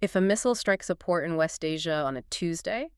If a missile strikes a port in West Asia on a Tuesday,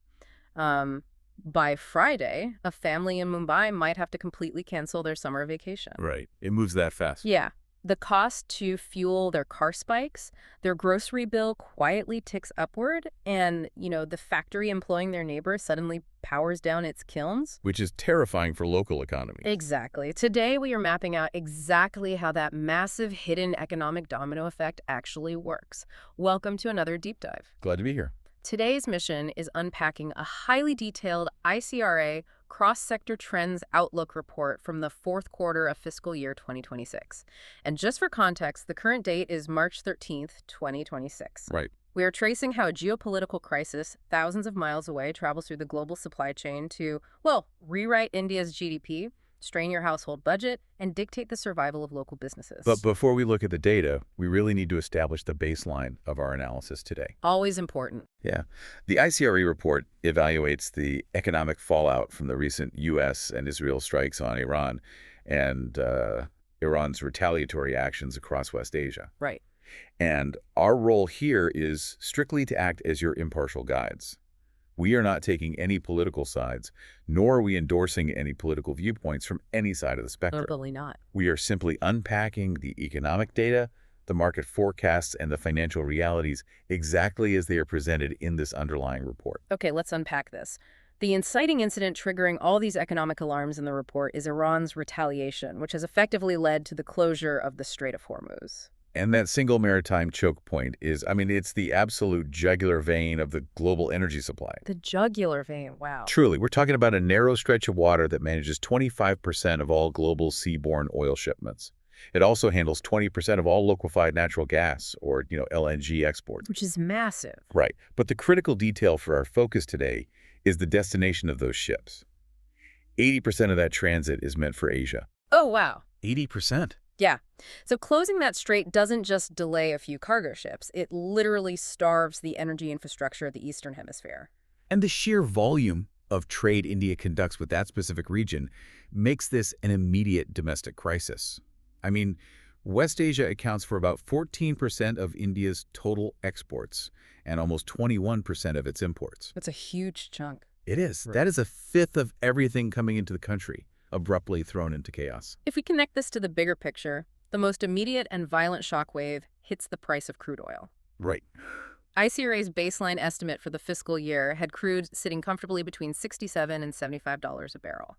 um, by Friday, a family in Mumbai might have to completely cancel their summer vacation. Right. It moves that fast. Yeah. The cost to fuel their car spikes, their grocery bill quietly ticks upward, and, the factory employing their neighbor suddenly powers down its kilns. Which is terrifying for local economies. Exactly. Today, we are mapping out exactly how that massive hidden economic domino effect actually works. Welcome to another deep dive. Glad to be here. Today's mission is unpacking a highly detailed ICRA cross-sector trends outlook report from the fourth quarter of fiscal year 2026. And just for context, the current date is March 13th, 2026. Right. We are tracing how a geopolitical crisis thousands of miles away travels through the global supply chain to, rewrite India's GDP, strain your household budget, and dictate the survival of local businesses. But before we look at the data, we really need to establish the baseline of our analysis today. Always important. Yeah. The ICRE report evaluates the economic fallout from the recent U.S. and Israel strikes on Iran and Iran's retaliatory actions across West Asia. Right. And our role here is strictly to act as your impartial guides. We are not taking any political sides, nor are we endorsing any political viewpoints from any side of the spectrum. Totally not. We are simply unpacking the economic data, the market forecasts, and the financial realities exactly as they are presented in this underlying report. Okay, let's unpack this. The inciting incident triggering all these economic alarms in the report is Iran's retaliation, which has effectively led to the closure of the Strait of Hormuz. And that single maritime choke point is, it's the absolute jugular vein of the global energy supply. The jugular vein, wow. Truly, we're talking about a narrow stretch of water that manages 25% of all global seaborne oil shipments. It also handles 20% of all liquefied natural gas, or, LNG exports. Which is massive. Right. But the critical detail for our focus today is the destination of those ships. 80% of that transit is meant for Asia. Oh, wow. 80%? Yeah. So closing that strait doesn't just delay a few cargo ships. It literally starves the energy infrastructure of the Eastern Hemisphere. And the sheer volume of trade India conducts with that specific region makes this an immediate domestic crisis. West Asia accounts for about 14% of India's total exports and almost 21% of its imports. That's a huge chunk. It is. Right. That is a fifth of everything coming into the country, abruptly thrown into chaos. If we connect this to the bigger picture, the most immediate and violent shockwave hits the price of crude oil. Right. ICRA's baseline estimate for the fiscal year had crude sitting comfortably between $67 and $75 a barrel.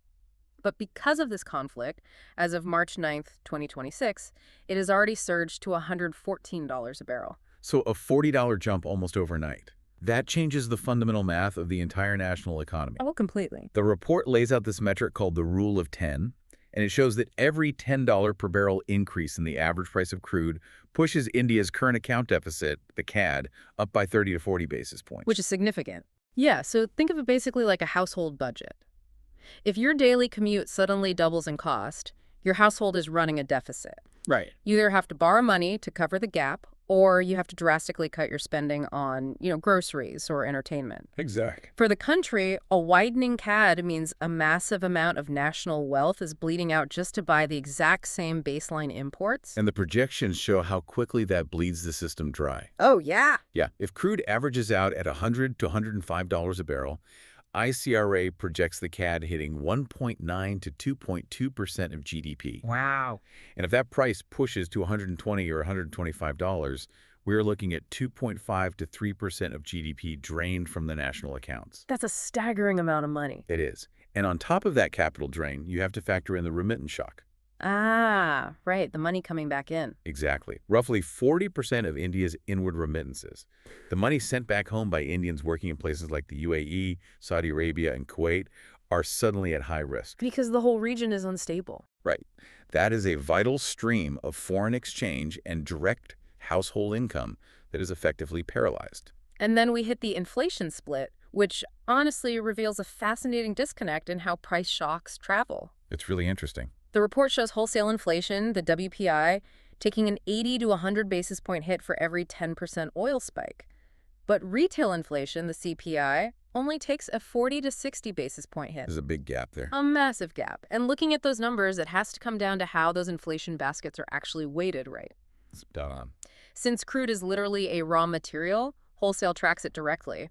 But because of this conflict, as of March 9th, 2026, it has already surged to $114 a barrel. So a $40 jump almost overnight. That changes the fundamental math of the entire national economy. Oh, completely. The report lays out this metric called the Rule of 10, and it shows that every $10 per barrel increase in the average price of crude pushes India's current account deficit, the CAD, up by 30 to 40 basis points. Which is significant. Yeah, so think of it basically like a household budget. If your daily commute suddenly doubles in cost, your household is running a deficit. Right. You either have to borrow money to cover the gap, or you have to drastically cut your spending on, groceries or entertainment. Exactly. For the country, a widening CAD means a massive amount of national wealth is bleeding out just to buy the exact same baseline imports. And the projections show how quickly that bleeds the system dry. Oh, yeah. Yeah. If crude averages out at $100 to $105 a barrel, ICRA projects the CAD hitting 1.9 to 2.2% of GDP. Wow. And if that price pushes to $120 or $125, we're looking at 2.5 to 3% of GDP drained from the national accounts. That's a staggering amount of money. It is. And on top of that capital drain, you have to factor in the remittance shock. Ah, right. The money coming back in. Exactly. Roughly 40% of India's inward remittances, the money sent back home by Indians working in places like the UAE, Saudi Arabia, and Kuwait, are suddenly at high risk. Because the whole region is unstable. Right. That is a vital stream of foreign exchange and direct household income that is effectively paralyzed. And then we hit the inflation split, which honestly reveals a fascinating disconnect in how price shocks travel. It's really interesting. The report shows wholesale inflation, the WPI, taking an 80 to 100 basis point hit for every 10% oil spike. But retail inflation, the CPI, only takes a 40 to 60 basis point hit. There's a big gap there. A massive gap. And looking at those numbers, it has to come down to how those inflation baskets are actually weighted right. It's done on. Since crude is literally a raw material, wholesale tracks it directly.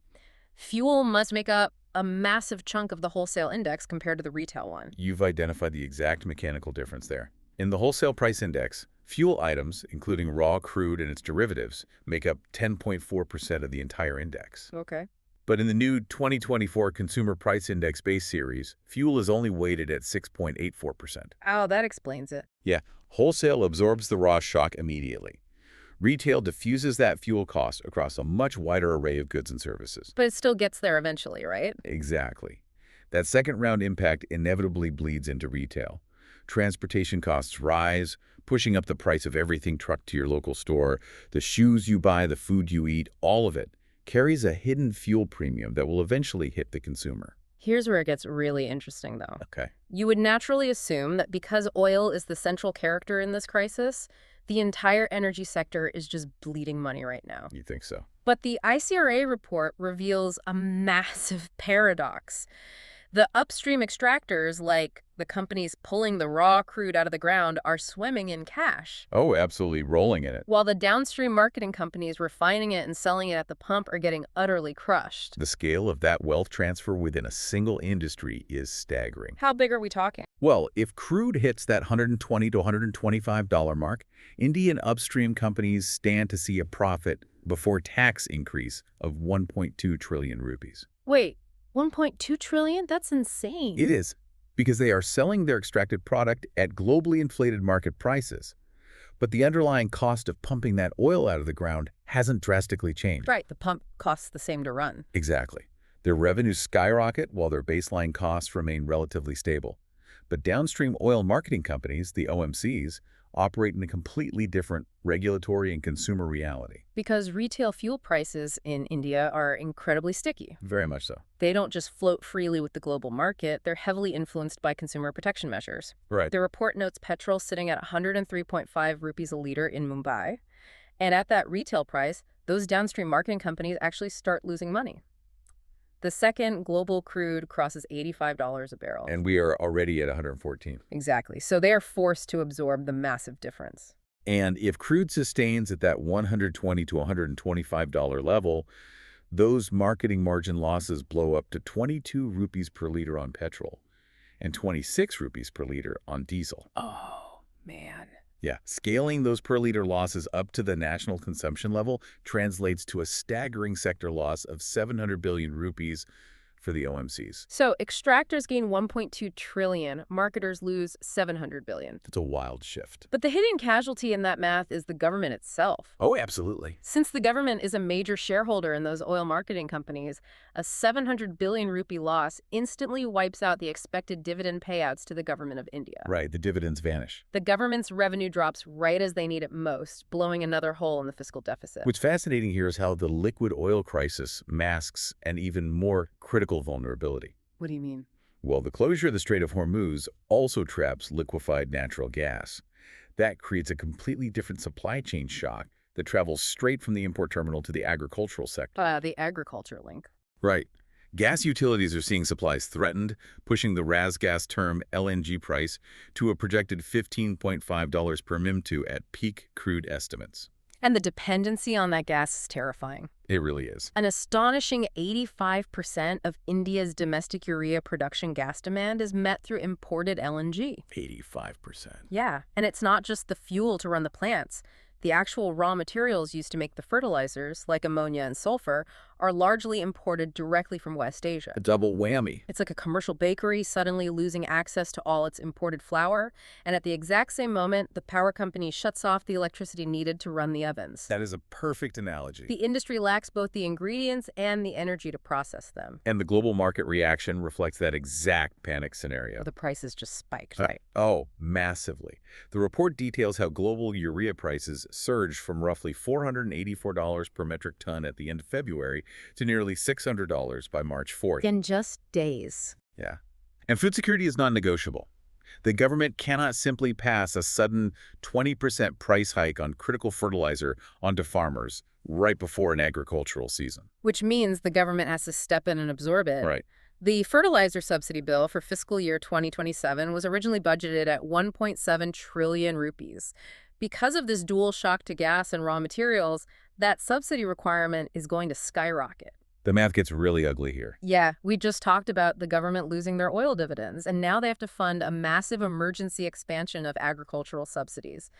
Fuel must make up a massive chunk of the wholesale index compared to the retail one. You've identified the exact mechanical difference there. In the wholesale price index, fuel items, including raw crude and its derivatives, make up 10.4% of the entire index. Okay. But in the new 2024 Consumer Price Index base series, fuel is only weighted at 6.84%. Oh, that explains it. Yeah, wholesale absorbs the raw shock immediately. Retail diffuses that fuel cost across a much wider array of goods and services. But it still gets there eventually, right? Exactly. That second-round impact inevitably bleeds into retail. Transportation costs rise, pushing up the price of everything trucked to your local store. The shoes you buy, the food you eat, all of it carries a hidden fuel premium that will eventually hit the consumer. Here's where it gets really interesting, though. Okay. You would naturally assume that because oil is the central character in this crisis, the entire energy sector is just bleeding money right now. You think so? But the ICRA report reveals a massive paradox. The upstream extractors, like the companies pulling the raw crude out of the ground, are swimming in cash, Oh, absolutely rolling in it. while the downstream marketing companies refining it and selling it at the pump are getting utterly crushed. The scale of that wealth transfer within a single industry is staggering. How big are we talking? Well, if crude hits that $120 to $125 mark, Indian upstream companies stand to see a profit before tax increase of 1.2 trillion rupees. Wait, 1.2 trillion? That's insane. It is, because they are selling their extracted product at globally inflated market prices. But the underlying cost of pumping that oil out of the ground hasn't drastically changed. Right, the pump costs the same to run. Exactly. Their revenues skyrocket while their baseline costs remain relatively stable. But downstream oil marketing companies, the OMCs, operate in a completely different regulatory and consumer reality. Because retail fuel prices in India are incredibly sticky. Very much so. They don't just float freely with the global market, they're heavily influenced by consumer protection measures. Right. The report notes petrol sitting at 103.5 rupees a liter in Mumbai. And at that retail price, those downstream marketing companies actually start losing money. The second global crude crosses $85 a barrel. And we are already at 114. Exactly. So they are forced to absorb the massive difference. And if crude sustains at that $120 to $125 level, those marketing margin losses blow up to 22 rupees per liter on petrol and 26 rupees per liter on diesel. Oh, man. Yeah, scaling those per liter losses up to the national consumption level translates to a staggering sector loss of 700 billion rupees for the OMCs. So extractors gain 1.2 trillion, marketers lose 700 billion. That's a wild shift. But the hidden casualty in that math is the government itself. Oh, absolutely. Since the government is a major shareholder in those oil marketing companies, a 700 billion rupee loss instantly wipes out the expected dividend payouts to the government of India. Right, the dividends vanish. The government's revenue drops right as they need it most, blowing another hole in the fiscal deficit. What's fascinating here is how the liquid oil crisis masks an even more critical vulnerability. What do you mean? Well, the closure of the Strait of Hormuz also traps liquefied natural gas. That creates a completely different supply chain shock that travels straight from the import terminal to the agricultural sector. The agriculture link. Right. Gas utilities are seeing supplies threatened, pushing the RasGas term LNG price to a projected $15.5 per MMBtu at peak crude estimates. And the dependency on that gas is terrifying. It really is. An astonishing 85% of India's domestic urea production gas demand is met through imported LNG. 85%. Yeah, and it's not just the fuel to run the plants. The actual raw materials used to make the fertilizers, like ammonia and sulfur, are largely imported directly from West Asia. A double whammy. It's like a commercial bakery suddenly losing access to all its imported flour, and at the exact same moment, the power company shuts off the electricity needed to run the ovens. That is a perfect analogy. The industry lacks both the ingredients and the energy to process them. And the global market reaction reflects that exact panic scenario. The prices just spiked, right? Oh, massively. The report details how global urea prices surged from roughly $484 per metric ton at the end of February to nearly $600 by March 4th. In just days. Yeah. And food security is non-negotiable. The government cannot simply pass a sudden 20% price hike on critical fertilizer onto farmers right before an agricultural season. Which means the government has to step in and absorb it. Right. The fertilizer subsidy bill for fiscal year 2027 was originally budgeted at 1.7 trillion rupees. Because of this dual shock to gas and raw materials, that subsidy requirement is going to skyrocket. The math gets really ugly here. Yeah, we just talked about the government losing their oil dividends, and now they have to fund a massive emergency expansion of agricultural subsidies.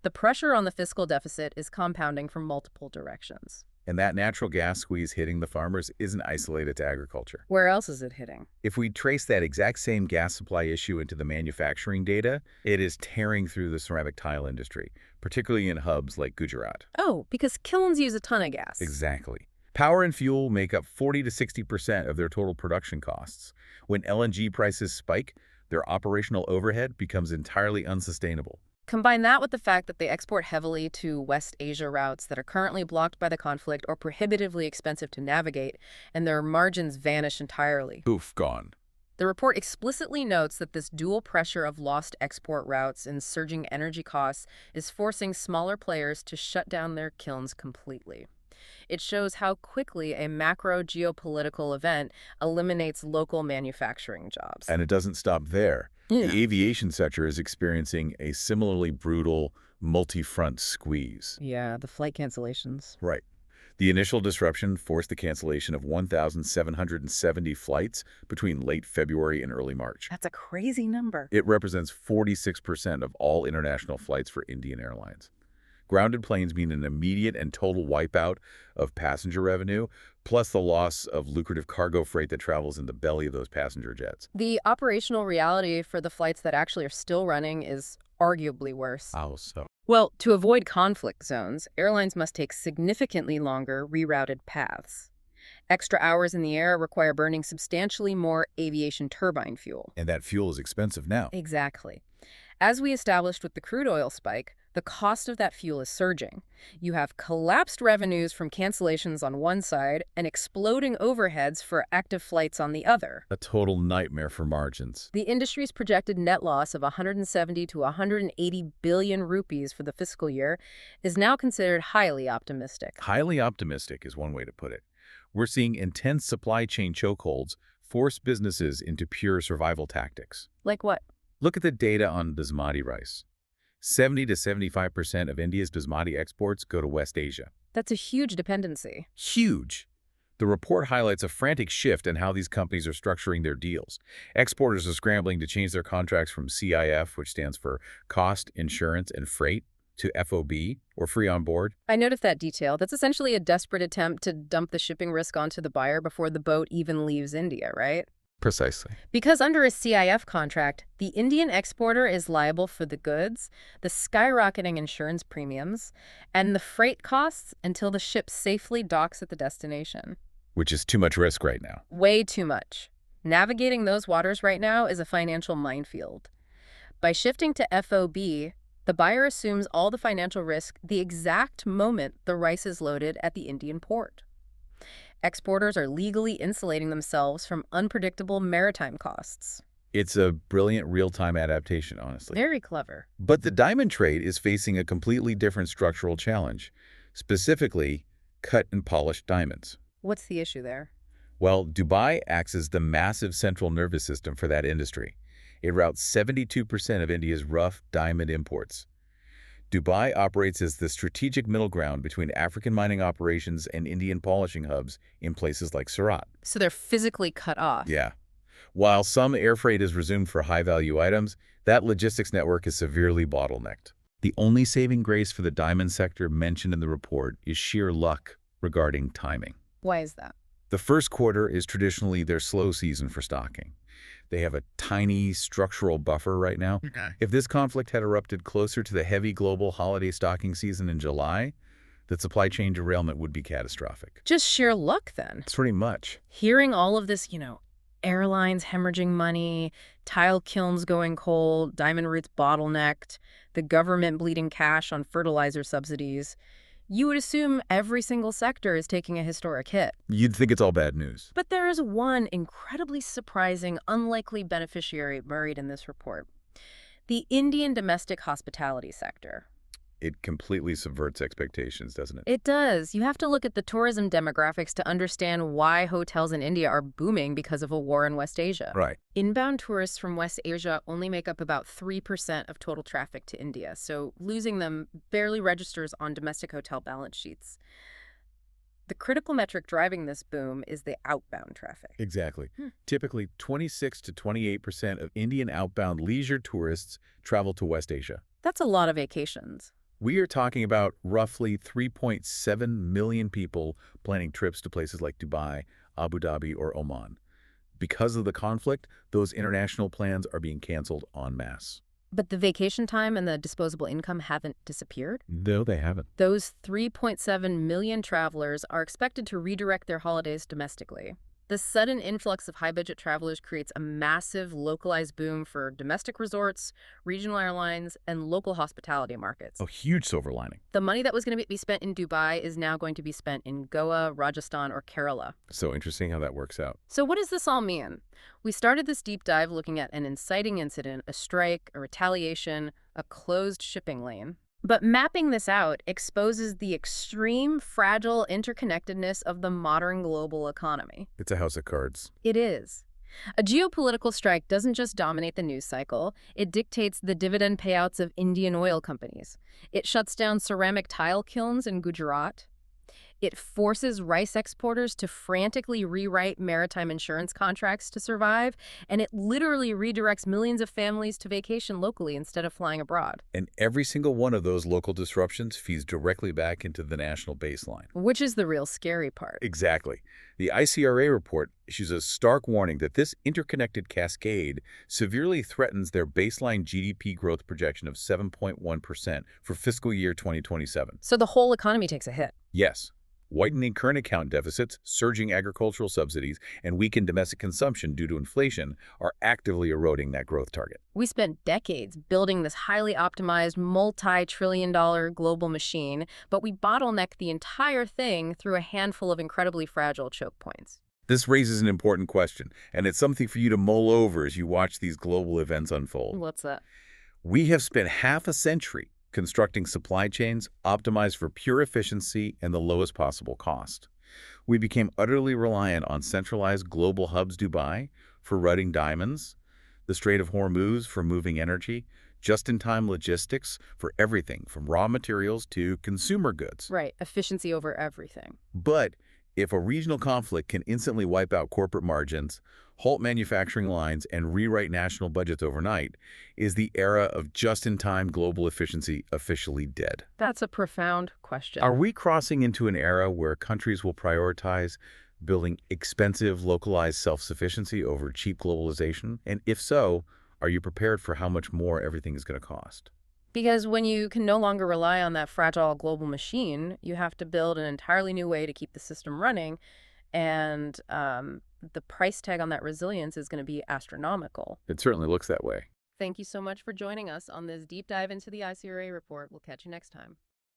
The pressure on the fiscal deficit is compounding from multiple directions. And that natural gas squeeze hitting the farmers isn't isolated to agriculture. Where else is it hitting? If we trace that exact same gas supply issue into the manufacturing data, it is tearing through the ceramic tile industry, particularly in hubs like Gujarat. Oh, because kilns use a ton of gas. Exactly. Power and fuel make up 40 to 60% of their total production costs. When LNG prices spike, their operational overhead becomes entirely unsustainable. Combine that with the fact that they export heavily to West Asia routes that are currently blocked by the conflict or prohibitively expensive to navigate, and their margins vanish entirely. Poof, gone. The report explicitly notes that this dual pressure of lost export routes and surging energy costs is forcing smaller players to shut down their kilns completely. It shows how quickly a macro geopolitical event eliminates local manufacturing jobs. And it doesn't stop there. Yeah. The aviation sector is experiencing a similarly brutal, multi-front squeeze. Yeah, the flight cancellations. Right. The initial disruption forced the cancellation of 1,770 flights between late February and early March. That's a crazy number. It represents 46% of all international flights for Indian Airlines. Grounded planes mean an immediate and total wipeout of passenger revenue, plus the loss of lucrative cargo freight that travels in the belly of those passenger jets. The operational reality for the flights that actually are still running is arguably worse. How so? Well, to avoid conflict zones, airlines must take significantly longer rerouted paths. Extra hours in the air require burning substantially more aviation turbine fuel. And that fuel is expensive now. Exactly. As we established with the crude oil spike, the cost of that fuel is surging. You have collapsed revenues from cancellations on one side and exploding overheads for active flights on the other. A total nightmare for margins. The industry's projected net loss of 170 to 180 billion rupees for the fiscal year is now considered highly optimistic. Highly optimistic is one way to put it. We're seeing intense supply chain chokeholds force businesses into pure survival tactics. Like what? Look at the data on basmati rice. 70 to 75% of India's basmati exports go to West Asia. That's a huge dependency. Huge. The report highlights a frantic shift in how these companies are structuring their deals. Exporters are scrambling to change their contracts from CIF, which stands for Cost, Insurance, and Freight, to FOB, or Free on Board. I noticed that detail. That's essentially a desperate attempt to dump the shipping risk onto the buyer before the boat even leaves India, right? Precisely. Because under a CIF contract, the Indian exporter is liable for the goods, the skyrocketing insurance premiums, and the freight costs until the ship safely docks at the destination. Which is too much risk right now. Way too much. Navigating those waters right now is a financial minefield. By shifting to FOB, the buyer assumes all the financial risk the exact moment the rice is loaded at the Indian port. Exporters are legally insulating themselves from unpredictable maritime costs. It's a brilliant real-time adaptation, honestly. Very clever. But the diamond trade is facing a completely different structural challenge, specifically cut and polished diamonds. What's the issue there? Well, Dubai acts as the massive central nervous system for that industry. It routes 72% of India's rough diamond imports. Dubai operates as the strategic middle ground between African mining operations and Indian polishing hubs in places like Surat. So they're physically cut off. Yeah. While some air freight is resumed for high-value items, that logistics network is severely bottlenecked. The only saving grace for the diamond sector mentioned in the report is sheer luck regarding timing. Why is that? The first quarter is traditionally their slow season for stocking. They have a tiny structural buffer right now. Okay. If this conflict had erupted closer to the heavy global holiday stocking season in July, the supply chain derailment would be catastrophic. Just sheer luck, then. Pretty much. Hearing all of this, airlines hemorrhaging money, tile kilns going cold, diamond routes bottlenecked, the government bleeding cash on fertilizer subsidies, you would assume every single sector is taking a historic hit. You'd think it's all bad news. But there is one incredibly surprising, unlikely beneficiary buried in this report. The Indian domestic hospitality sector. It completely subverts expectations, doesn't it? It does. You have to look at the tourism demographics to understand why hotels in India are booming because of a war in West Asia. Right. Inbound tourists from West Asia only make up about 3% of total traffic to India, so losing them barely registers on domestic hotel balance sheets. The critical metric driving this boom is the outbound traffic. Exactly. Hmm. Typically, 26 to 28% of Indian outbound leisure tourists travel to West Asia. That's a lot of vacations. We are talking about roughly 3.7 million people planning trips to places like Dubai, Abu Dhabi, or Oman. Because of the conflict, those international plans are being canceled en masse. But the vacation time and the disposable income haven't disappeared. No, they haven't. Those 3.7 million travelers are expected to redirect their holidays domestically. The sudden influx of high-budget travelers creates a massive localized boom for domestic resorts, regional airlines, and local hospitality markets. A huge silver lining. The money that was going to be spent in Dubai is now going to be spent in Goa, Rajasthan, or Kerala. So interesting how that works out. So what does this all mean? We started this deep dive looking at an inciting incident, a strike, a retaliation, a closed shipping lane. But mapping this out exposes the extreme, fragile interconnectedness of the modern global economy. It's a house of cards. It is. A geopolitical strike doesn't just dominate the news cycle, it dictates the dividend payouts of Indian oil companies. It shuts down ceramic tile kilns in Gujarat. It forces rice exporters to frantically rewrite maritime insurance contracts to survive, and it literally redirects millions of families to vacation locally instead of flying abroad. And every single one of those local disruptions feeds directly back into the national baseline. Which is the real scary part. Exactly. The ICRA report issues a stark warning that this interconnected cascade severely threatens their baseline GDP growth projection of 7.1% for fiscal year 2027. So the whole economy takes a hit. Yes. Whitening current account deficits, surging agricultural subsidies, and weakened domestic consumption due to inflation are actively eroding that growth target. We spent decades building this highly optimized, multi-trillion-dollar global machine, but we bottlenecked the entire thing through a handful of incredibly fragile choke points. This raises an important question, and it's something for you to mull over as you watch these global events unfold. What's that? We have spent half a century constructing supply chains optimized for pure efficiency and the lowest possible cost. We became utterly reliant on centralized global hubs Dubai for routing diamonds, the Strait of Hormuz for moving energy, just-in-time logistics for everything from raw materials to consumer goods. Right, efficiency over everything. But if a regional conflict can instantly wipe out corporate margins, halt manufacturing lines, and rewrite national budgets overnight, is the era of just-in-time global efficiency officially dead? That's a profound question. Are we crossing into an era where countries will prioritize building expensive, localized self-sufficiency over cheap globalization? And if so, are you prepared for how much more everything is going to cost? Because when you can no longer rely on that fragile global machine, you have to build an entirely new way to keep the system running. And the price tag on that resilience is going to be astronomical. It certainly looks that way. Thank you so much for joining us on this deep dive into the ICRA report. We'll catch you next time.